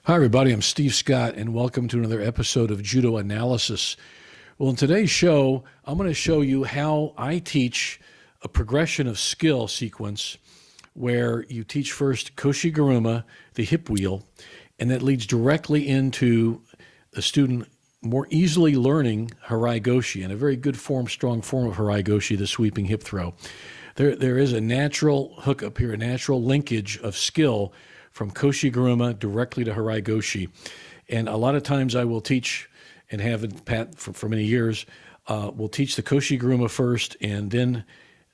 Hi, everybody. I'm Steve Scott, and welcome to another episode of Judo Analysis. Well, in today's show, I'm going to show you how I teach a progression of skill sequence where you teach first Koshi Guruma, the hip wheel, and that leads directly into the student more easily learning Harai Goshi, and a very good form, strong form of Harai Goshi, the sweeping hip throw. There is a natural hookup here, a natural linkage of skill from Koshi Guruma directly to Harai Goshi. And a lot of times I will teach, and have Pat for many years, we'll teach the Koshi Guruma first, and then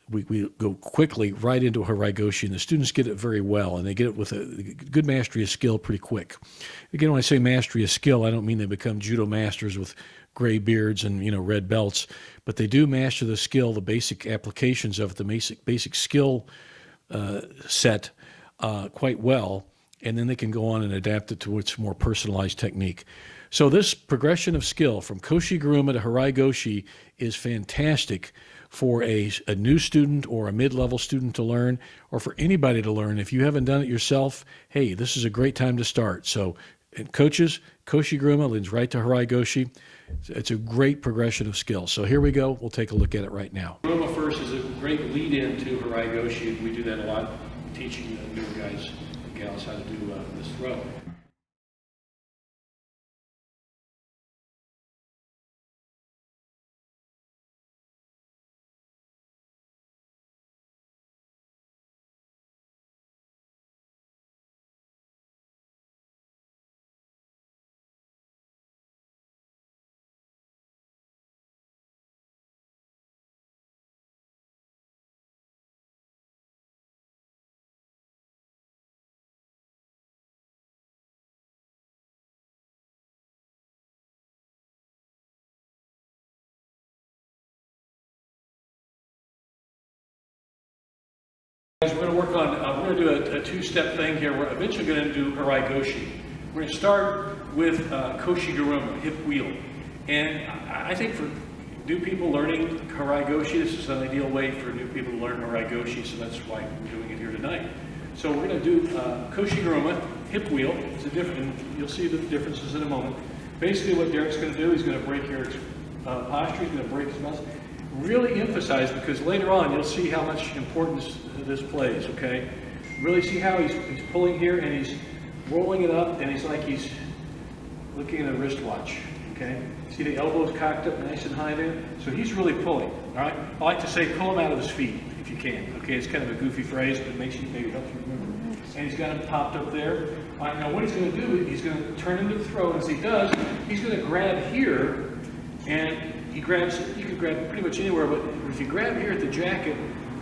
we go quickly right into Harai Goshi, and the students get it very well, and they get it with a good mastery of skill pretty quick. Again, when I say mastery of skill, I don't mean they become judo masters with gray beards and red belts, but they do master the skill, the basic applications of the basic skill set quite well, and then they can go on and adapt it to its more personalized technique. So this progression of skill from Koshi Guruma to Harai Goshi is fantastic for a new student or a mid-level student to learn, or for anybody to learn. If you haven't done it yourself, hey, this is a great time to start. So, and coaches, Koshi Guruma leads right to Harai Goshi. It's a great progression of skill. So here we go. We'll take a look at it right now. Guruma first is a great lead-in to Harai Goshi. We do that a lot, teaching the newer guys and gals how to do this throw. Guys, we're going to work on, we're going to do a two-step thing here. We're eventually going to do Harai Goshi. We're going to start with Koshi Guruma, hip wheel. And I think for new people learning Harai Goshi, this is an ideal way for new people to learn Harai Goshi, so that's why we're doing it here tonight. So we're going to do Koshi Guruma, hip wheel. It's a different, you'll see the differences in a moment. Basically what Derek's going to do, he's going to break your posture, he's going to break his muscle. Really emphasize, because later on you'll see how much importance this plays, okay? Really see how he's pulling here and he's rolling it up, and he's like he's looking at a wristwatch, okay? See the elbows cocked up nice and high there? So he's really pulling, all right? I like to say pull him out of his feet if you can, okay? It's kind of a goofy phrase, but it makes you, maybe helps you remember. And he's got him popped up there. All right, now what he's going to do, he's going to turn into the throw, and as he does, he's going to grab here, and he grabs, you can grab pretty much anywhere, but if you grab here at the jacket,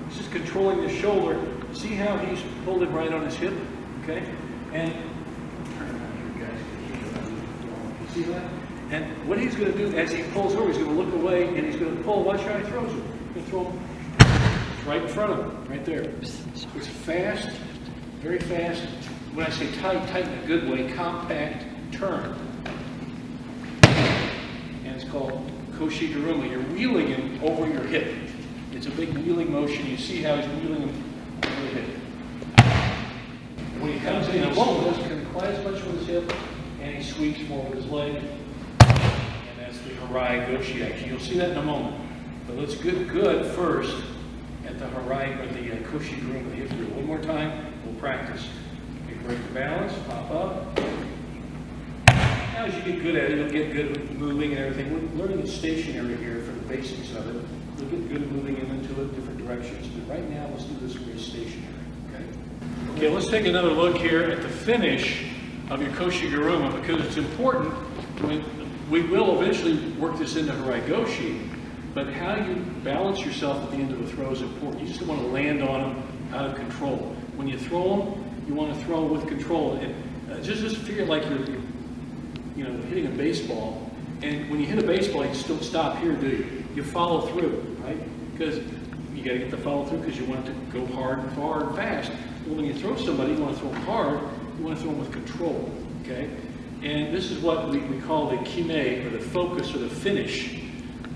he's just controlling the shoulder. See how he's pulled it right on his hip, okay? And, turn around here, guys. You see that? And what he's going to do as he pulls over, he's going to look away and he's going to pull. Watch how he throws it. He's going to throw him right in front of him, right there. It's fast, very fast. When I say tight, tight in a good way, compact turn. And it's called Koshi Guruma. You're wheeling him over your hip. It's a big wheeling motion. You see how he's wheeling him over the hip. When he comes in, he doesn't quite as much with his hip, and he sweeps more with his leg. And that's the Harai Goshi action. You'll see that in a moment. But let's get good first at the Harai, or the Koshi Guruma, the hip wheel. One more time, we'll practice. Okay, break the balance, pop up. Now, as you get good at it, you'll get good at moving and everything. We're learning it stationary here for the basics of it. You'll get good at moving into it, different directions. But right now, let's do this where it's stationary, okay? Okay, let's take another look here at the finish of your Koshi Guruma, because it's important. We will eventually work this into Harai Goshi, but how you balance yourself at the end of the throw is important. You just don't want to land on them out of control. When you throw them, you want to throw with control. And just figure like you're hitting a baseball, and when you hit a baseball, you still stop here, do you? You follow through, right? Because you got to get the follow through, because you want it to go hard and far and fast. Well, when you throw somebody, you want to throw them hard, you want to throw them with control, okay? And this is what we call the kime, or the focus, or the finish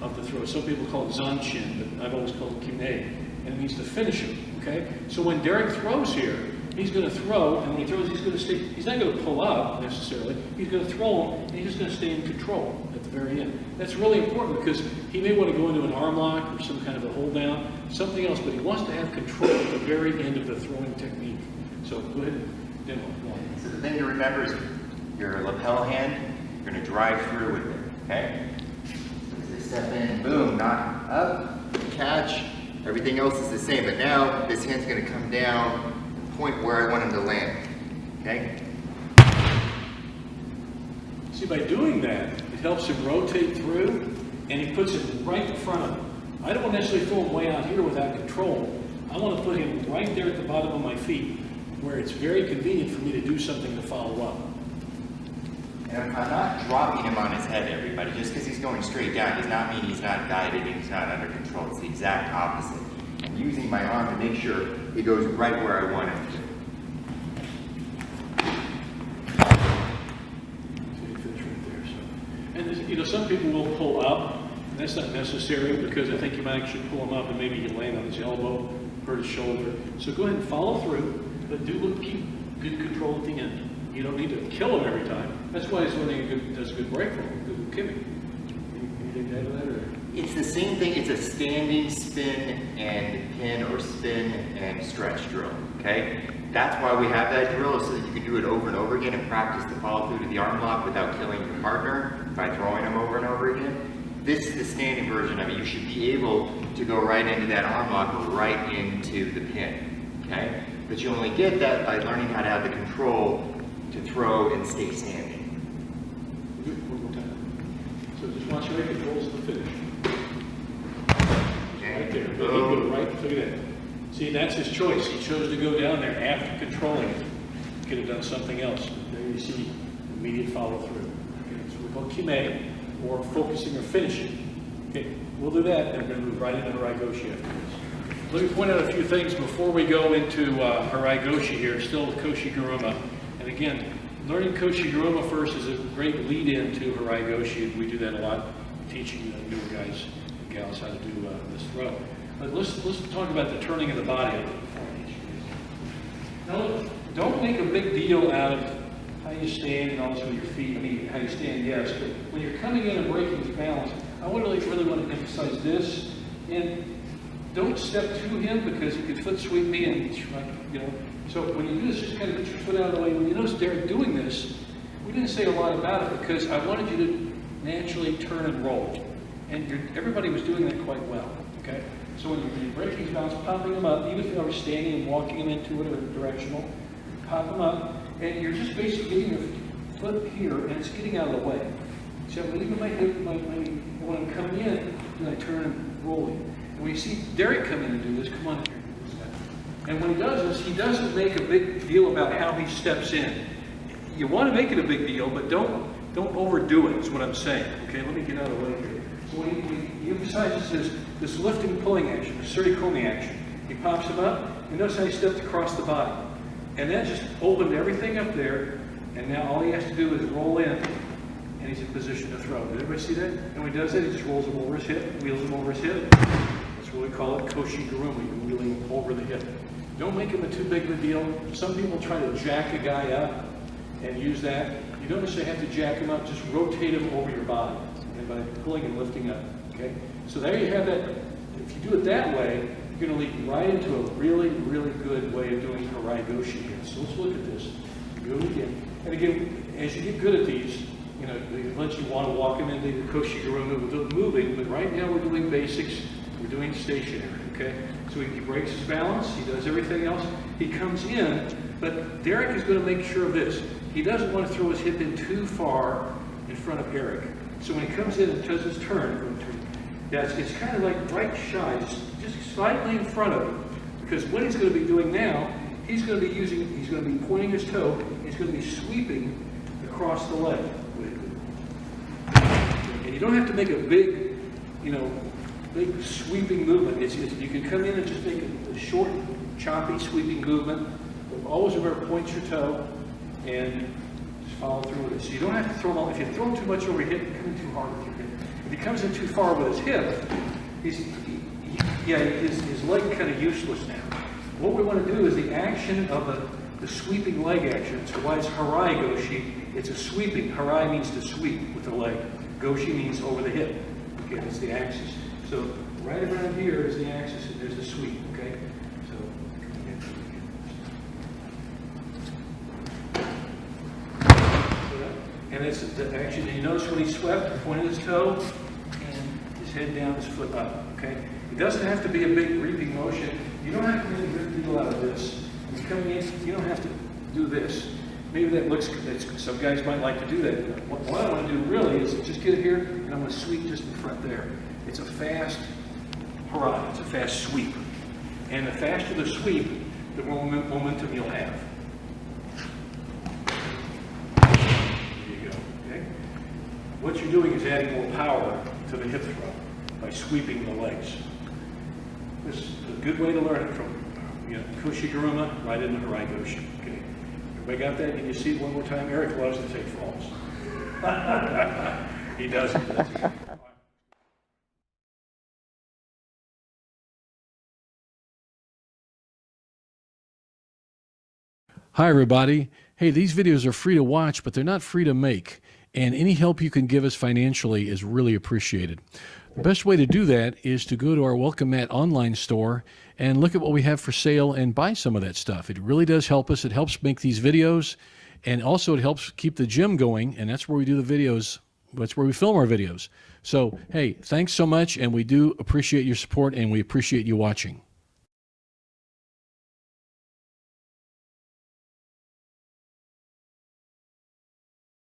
of the throw. Some people call it zanshin, but I've always called it kime, and it means to finish it, okay? So when Derek throws here, He's going to throw, and when he throws, he's going to stay, he's not going to pull up necessarily. He's going to throw him, and he's just going to stay in control at the very end. That's really important because he may want to go into an arm lock or some kind of a hold down, something else, but he wants to have control at the very end of the throwing technique. So go ahead and demo. So the thing to remember is your lapel hand, you're going to drive through with it, okay? So as I step in, boom, knock up, catch. Everything else is the same, but now this hand's going to come down and point where I want him to land, okay? See, by doing that, it helps him rotate through, and he puts it right in front of him. I don't want to necessarily throw him way out here without control. I want to put him right there at the bottom of my feet, where it's very convenient for me to do something to follow up. And I'm not dropping him on his head, everybody. Just because he's going straight down does not mean he's not guided and he's not under control. It's the exact opposite. I'm using my arm to make sure he goes right where I want him to. And you know, some people will pull up, and that's not necessary because I think you might actually pull him up and maybe he'll land on his elbow, hurt his shoulder. So go ahead and follow through, but keep good control at the end. You don't need to kill him every time. That's why he's learning does a good break from him, good kidding. Anything to add to that? Or? It's the same thing. It's a standing spin and pin or spin and stretch drill, okay? That's why we have that drill, so that you can do it over and over again and practice the follow through to the arm lock without killing your partner by throwing them over and over again. This is the standing version of it. You should be able to go right into that arm lock or right into the pin, okay? But you only get that by learning how to have the control to throw and stay standing. One more time. So just watch how he controls the finish. Okay. Right there. He go right, look at that. See, that's his choice. He chose to go down there after controlling it. He could have done something else. There you see immediate follow through. Okay, so we call kime, or focusing or finishing. Okay, we'll do that and then move right into Harai Goshi afterwards. Let me point out a few things before we go into Harai Goshi here, still with Koshi Guruma. And again, learning Koshi Guruma first is a great lead-in to Harai Goshi. We do that a lot, teaching the newer guys and gals how to do this throw. But let's talk about the turning of the body a little before each. Now, don't make a big deal out of how you stand and also your feet. I mean, how you stand, yes, but when you're coming in and breaking his balance, I would really want to emphasize this. And don't step to him because he could foot sweep me and you know. So when you do this, just kind of get your foot out of the way. When you notice Derek doing this, we didn't say a lot about it because I wanted you to naturally turn and roll. And everybody was doing that quite well, okay? So when you break these balance, popping them up, even if you are standing and walking them into whatever directional, pop them up, and you're just basically getting your foot here, and it's getting out of the way. So I'm leaving my hip, when I'm coming in, then I turn and roll it. And when you see Derek come in and do this, come on here. And when he does this, he doesn't make a big deal about how he steps in. You want to make it a big deal, but don't overdo it, is what I'm saying. Okay, let me get out of the way here. So when he emphasizes this lifting, pulling action, this surikomi action, he pops him up, and notice how he stepped across the body. And that just opened everything up there, and now all he has to do is roll in, and he's in position to throw. Did everybody see that? And when he does that, he just rolls him over his hip, wheels him over his hip. That's what we call it Koshi Guruma, you're wheeling him over the hip. Don't make him a too big of a deal. Some people try to jack a guy up and use that. You don't necessarily have to jack him up, just rotate him over your body and by pulling and lifting up, okay? So there you have that. If you do it that way, you're going to lead right into a really, really good way of doing Harai Goshi here. So let's look at this. Do it again. And again, as you get good at these, you know, eventually you want to walk him into the Koshi Guruma with moving, but right now we're doing basics. We're doing stationary, okay? So he breaks his balance, he does everything else. He comes in, but Derek is going to make sure of this. He doesn't want to throw his hip in too far in front of Eric. So when he comes in and does his turn, it's kind of like right shy, just slightly in front of him. Because what he's going to be doing now, he's going to be pointing his toe, he's going to be sweeping across the leg. And you don't have to make a big, big sweeping movement. You can come in and just make a short, choppy, sweeping movement. But always remember, point your toe and just follow through with it. So you don't have to throw him all. If you throw him too much over your hip, you're coming too hard with your hip. If he comes in too far with his hip, his leg kind of useless now. What we want to do is the action of the sweeping leg action. So why it's Harai Goshi? It's a sweeping. Harai means to sweep with the leg. Goshi means over the hip. Okay, that's the axis. So right around here is the axis, and there's the sweep. Okay, so and it's the action. You notice when he swept, he pointed his toe and his head down, his foot up. Okay, it doesn't have to be a big reaping motion. You don't have to make a big deal out of this. When you're coming in, you don't have to do this. Maybe that looks, some guys might like to do that. What I want to do really is just get it here, and I'm going to sweep just in front there. It's a fast harai, it's a fast sweep. And the faster the sweep, the more momentum you'll have. There you go, okay? What you're doing is adding more power to the hip throw by sweeping the legs. This is a good way to learn it from, Koshi Guruma, right into Harai Goshi. Okay. Everybody got that? Can you see it one more time? Eric loves to take falls. He does. Hi, everybody. Hey, these videos are free to watch, but they're not free to make. And any help you can give us financially is really appreciated. The best way to do that is to go to our Welcome Mat online store and look at what we have for sale and buy some of that stuff. It really does help us. It helps make these videos, and also it helps keep the gym going, and that's where we do the videos. That's where we film our videos. So, hey, thanks so much, and we do appreciate your support, and we appreciate you watching.